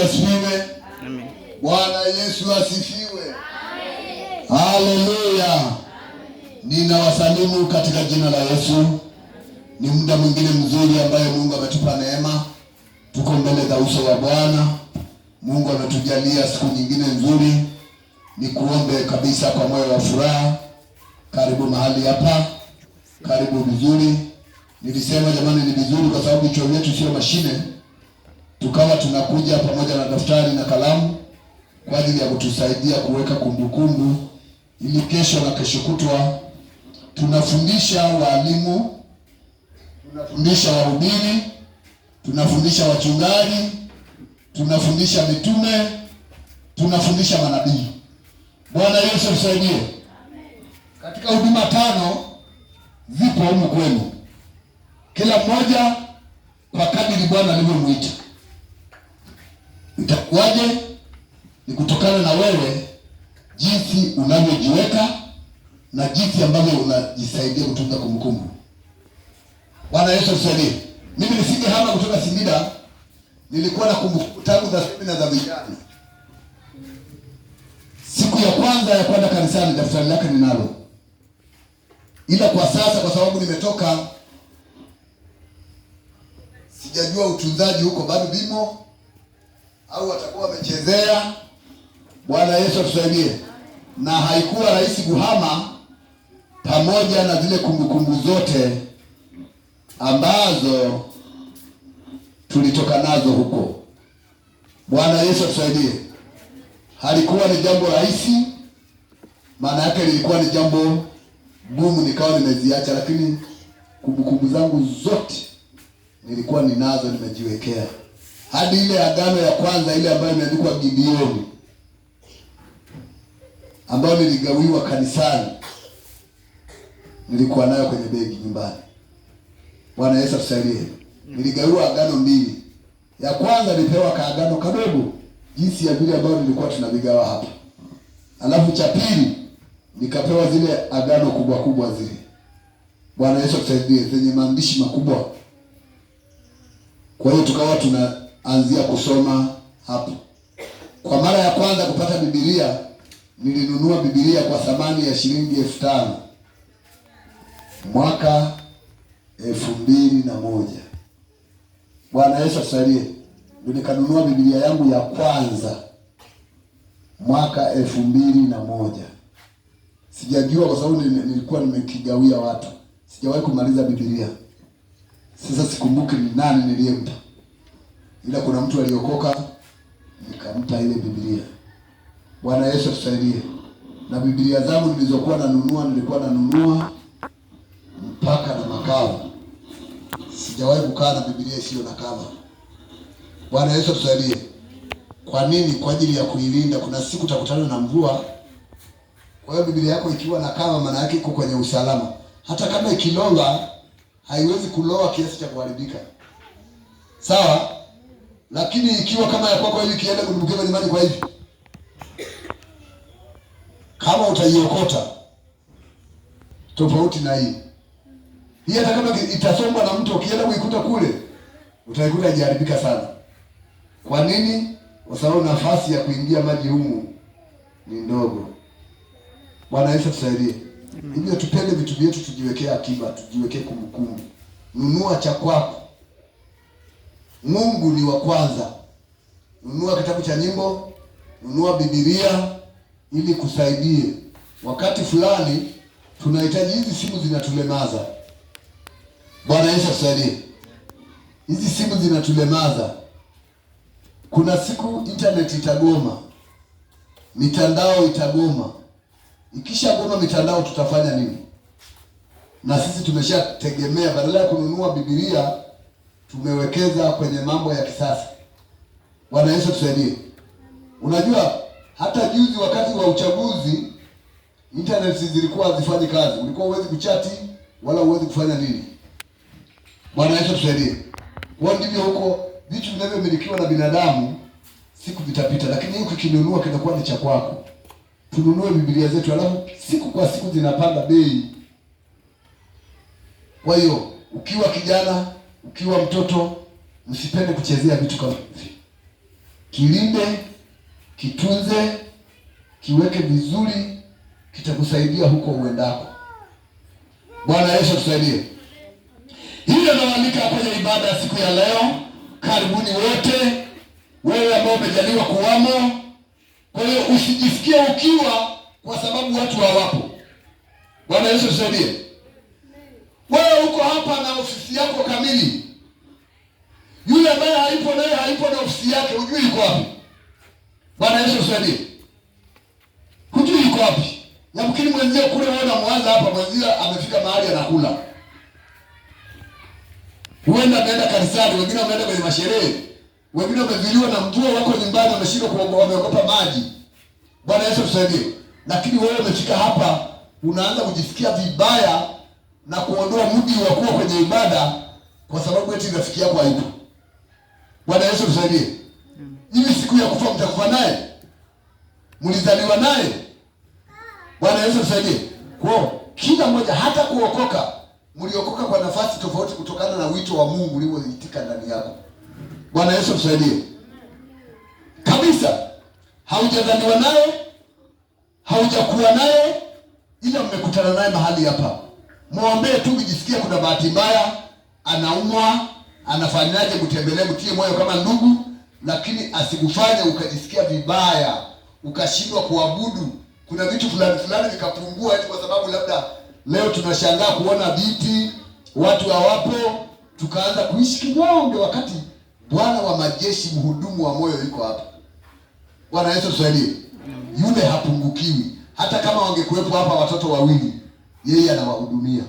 Asifiwe. Amen. Bwana Yesu asifiwe. Amen. Haleluya. Ninawasalimu katika jina la Yesu. Ni muda mwingine mzuri ambaye Mungu ametupa neema. Tuko mbele za uso wa Bwana. Mungu ametujalia siku nyingine nzuri. Nikuombe kabisa kwa moyo wa furaha. Karibu mahali hapa. Karibu vizuri. Nilisema jamani ni vizuri kwa sababu chuo yetu sio mashine. Tukawa tunakuja pamoja na daftari na kalamu kwa ajili ya kutusaidia kuweka kumbukumbu ili kesho na kesho kutwa tunafundisha walimu, tunafundisha wahubiri, tunafundisha wachungaji, tunafundisha mitume, tunafundisha manabii. Bwana Yesu msaidie. Katika huduma 5 zipo humu kwenu. Kila mmoja kwa kadiri Bwana alivyomuita. Itakuwaje? Ni kutokana na wewe jinsi unavyojiweka na jinsi ambavyo unajisaidia kutunza kumbukumbu. Bwana Yesu msaidie. Mimi nisingehama kutoka Singida, nilikuwa na kumbukumbu tangu za semina za vijana. Siku ya kwanza ya kwenda kanisani daftari lake ninalo. Ila kwa sasa kwa sababu nimetoka sijajua utunzaji huko bado bimo au watakuwa wamechezea. Bwana Yesu atusaidie. Na haikuwa rahisi kuhama pamoja na zile kumbukumbu zote ambazo tulitoka nazo huko. Bwana Yesu atusaidie. Halikuwa ni jambo rahisi, maana yake lilikuwa ni jambo gumu nikawa nimeziacha, lakini kumbukumbu zangu zote nilikuwa ninazo, nimejiwekea. Hadi ile agano ya kwanza ile ambayo imeandikwa Gideoni, ambayo niligawiwa kanisani, nilikuwa nayo kwenye begi nyumbani. Bwana Yesu atusaidie. Niligawiwa agano 2. Ya kwanza nilipewa kaagano kadogo jinsi ya vile ambayo nilikuwa tunavigawa hapa. Alafu cha pili nikapewa zile agano kubwa kubwa zile. Bwana Yesu atusaidie, zenye maandishi makubwa. Kwa hiyo tukawa tunaanzia kusoma hapo. Kwa mara ya kwanza kupata Biblia, nilinunua Biblia kwa thamani ya shilingi 5,000 mwaka 2001. Bwana Yesu atusaidie. Nikanunua Biblia yangu ya kwanza mwaka 2001. Sijajua kwa sababu nilikuwa nimekigawia watu. Sijawahi kumaliza Biblia. Sasa sikumbuki ni nani niliyempa. Ila kuna mtu aliokoka nikampa ile Biblia. Bwana Yesu atusaidie. Na Biblia zangu nilizokuwa nilikuwa nanunua mpaka na makao. Sijawahi kukaa na Biblia isiyo na kava. Bwana Yesu atusaidie. Kwa nini? Kwa ajili ya kuilinda. Kuna siku utakutana na mvua. Kwa hiyo Biblia yako ikiwa na kava maana yake iko kwenye usalama. Hata kama ikilola haiwezi kuloa kiasi cha kuharibika. Sawa? Lakini ikiwa kama ya kwako hivi kienda kudumbukia nyumbani kwa hivi, kama utaiokota tofauti na hii. Hii hata kama itasombwa na mtu ukienda kuikuta kule, utaikuta haijaribika sana. Kwa nini? Kwa sababu nafasi ya kuingia maji humu ni ndogo. Bwana Yesu tusaidie. Hivyo tupende vitu vyetu, tujiwekee akiba, tujiwekee kumbukumbu. Nunua cha kwako. Mungu ni wa kwanza. Nunua kitabu cha nyimbo, nunua Biblia ili kusaidie. Wakati fulani tunahitaji, hizi simu zinatulemaza. Bwana Yesu tusaidie. Hizi simu zinatulemaza. Kuna siku internet itagoma. Mitandao itagoma. Ikisha goma mitandao tutafanya nini? Na sisi tumeshategemea, badala ya kununua Biblia tumewekeza kwenye mambo ya kisasa. Bwana Yesu tusaidie. Unajua hata juzi wakati wa uchaguzi internet zilikuwa hazifanyi kazi. Ulikuwa huwezi kuchati wala huwezi kufanya nini. Bwana Yesu tusaidie. Kwa ndivyo huko vitu vinavyomilikiwa na binadamu siku vitapita, lakini huko kinunua kinakuwa ni cha kwako. Tununue Biblia zetu, alafu siku kwa siku zinapanda bei. Kwa hiyo ukiwa kijana, ukiwa mtoto, msipende kuchezea vitu kama hivi. kilinde, kitunze, kiweke vizuri, kitakusaidia huko uendako. Bwana Yesu tusaidie. Hivyo nawaalika kwenye ibada ya siku ya leo. Karibuni wote, wewe ambao umejaliwa kuwamo. Kwa hiyo usijisikie ukiwa kwa sababu watu hawapo. Bwana Yesu tusaidie. Wewe uko hapa na ofisi yako kamili. Yule ambaye haipo naye haipo na ofisi yake, hujui yuko wapi. Bwana Yesu tusaidie. Hujui yuko wapi. Yamkini mwenzio kule wewe unamwanza hapa, mwenzio amefika mahali anakula. Huenda ameenda kanisani, wengine wameenda kwenye masherehe. Wengine wameviliwa na mvua, wako nyumbani wameshindwa kuomba, wameogopa maji. Bwana Yesu tusaidie. Lakini wewe umefika hapa, unaanza kujisikia vibaya na kuondoa mudi wa kuwa kwenye ibada kwa sababu eti rafiki yako haipo. Bwana Yesu tusaidie. Hivi siku ya kufa mtakufa naye? Mlizaliwa naye? Bwana Yesu tusaidie. Kwa kila mmoja, hata kuokoka, mliokoka kwa nafasi tofauti kutokana na wito wa Mungu ulioitika ndani yako. Bwana Yesu tusaidie. Kabisa haujazaliwa naye, haujakuwa naye, ila mmekutana naye mahali hapa. Muombe tu, ukijisikia kuna bahati mbaya, anaumwa, anafanyaje, mtembelee, mtie moyo kama ndugu, lakini asikufanye ukajisikia vibaya, ukashindwa kuabudu. Kuna vitu fulani vikapungua eti kwa sababu labda leo tunashangaa kuona viti, watu hawapo, tukaanza kuishi kinyonge, wakati Bwana wa majeshi, mhudumu wa moyo yuko hapa. Bwana Yesu tusaidie. Yule hapungukiwi. Hata kama wangekuwepo hapa watoto wawili, yeye anawahudumia.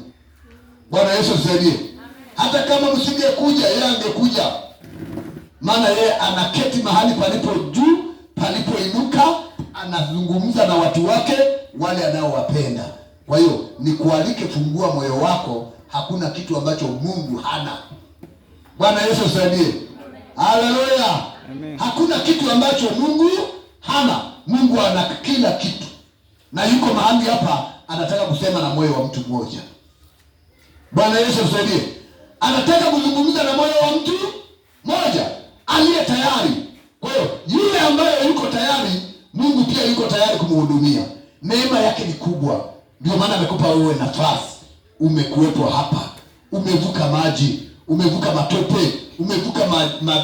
Bwana Yesu tusaidie. Hata kama msingekuja, yeye angekuja. Maana yeye anaketi mahali palipo juu, palipoinuka, anazungumza na watu wake wale anaowapenda. Kwa hiyo nikualike, fungua moyo wako, hakuna kitu ambacho Mungu hana. Bwana Yesu tusaidie. Haleluya. Hakuna kitu ambacho Mungu hana. Mungu ana kila kitu. Na yuko mahali hapa anataka kusema na moyo wa mtu mmoja. Bwana Yesu tusaidie. Anataka kuzungumza na moyo wa mtu mmoja aliye tayari. Kwa hiyo yule ambaye yuko tayari, Mungu pia yuko tayari kumhudumia. Neema yake ni kubwa. Ndio maana amekupa wewe nafasi. Umekuwepo hapa. Umevuka maji, umevuka matope, umevuka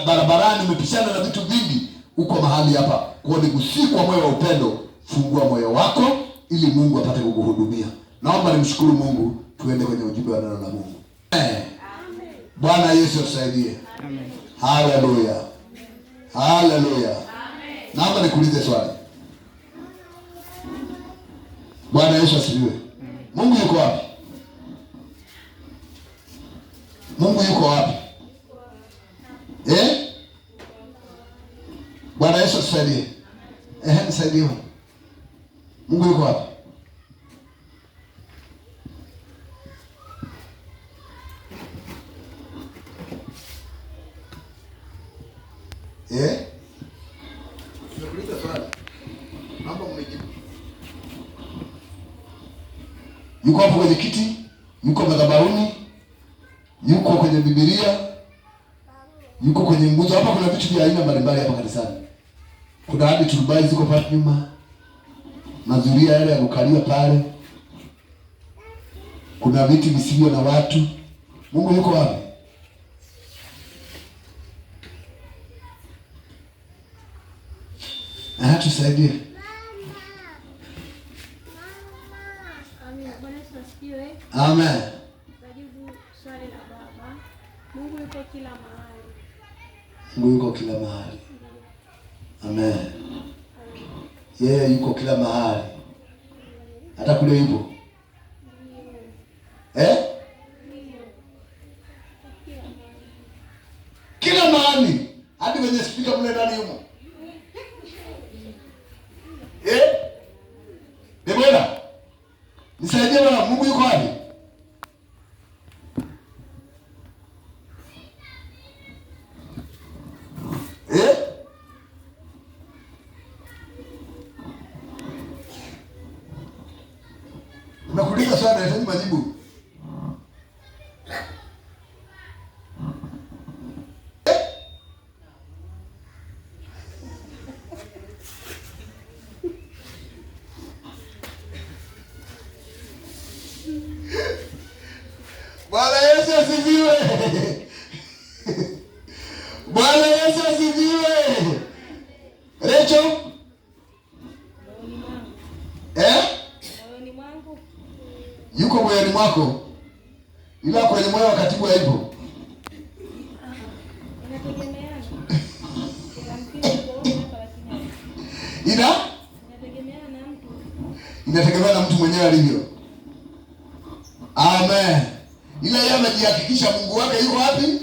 barabarani, umepishana na vitu vingi, uko mahali hapa. Kwa nigusi kwa moyo wa upendo, fungua moyo wako ili Mungu apate kukuhudumia. Naomba nimshukuru Mungu, tuende kwenye ujumbe wa neno la Mungu. Amen. Bwana Yesu tusaidie. Amen. Haleluya. Haleluya. Amen. Naomba nikuulize swali. Bwana Yesu asifiwe. Mungu yuko wapi? Mungu yuko wapi? Bwana Yesu tusaidie. Nisaidie. Mungu yuko wapi? Nimekuuliza swali. Naomba mnijibu. Yuko hapo kwenye kiti? Yuko madhabahuni? Yuko kwenye Biblia? Yuko kwenye nguzo? Hapa kuna vitu vya aina mbalimbali hapa kanisani. Kuna hadi turubai ziko pale nyuma. Mazuria yale ya kukalia pale. Kuna viti visivyo na watu. Mungu yuko wapi? Tusaidie. Amen. Najibu swali la baba. Mungu yuko kila mahali. Mungu yuko kila mahali. Amen. Yeye yuko kila mahali. Hata kule yupo. Kila mahali. Hadi kwenye speaker mle ndani yumo. Debora. Nisaidie bwana, Mungu yuko wapi? Nakuuliza swali, nahitaji majibu. Bwana Yesu asifiwe. Bwana Yesu asifiwe. Recho? Yuko moyoni mwako. Ila kwenye moyo wakati huo haipo. Inategemea na mtu mwenyewe alivyo. Amen. Ila yeye amejihakikisha Mungu wake yuko wapi?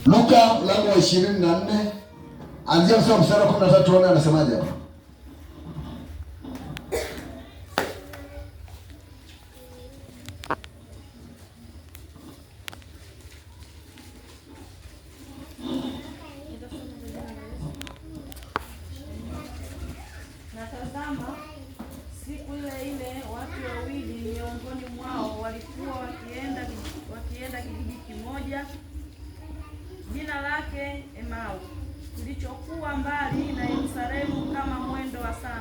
Luka mlango wa 24 anzia mstari wa 13 tuone anasemaje hapa. Natazama siku ile watu wawili miongoni mwao walikuwa wakienda kijiji kimoja jina lake Emau, kilichokuwa mbali na Yerusalemu kama mwendo wa saa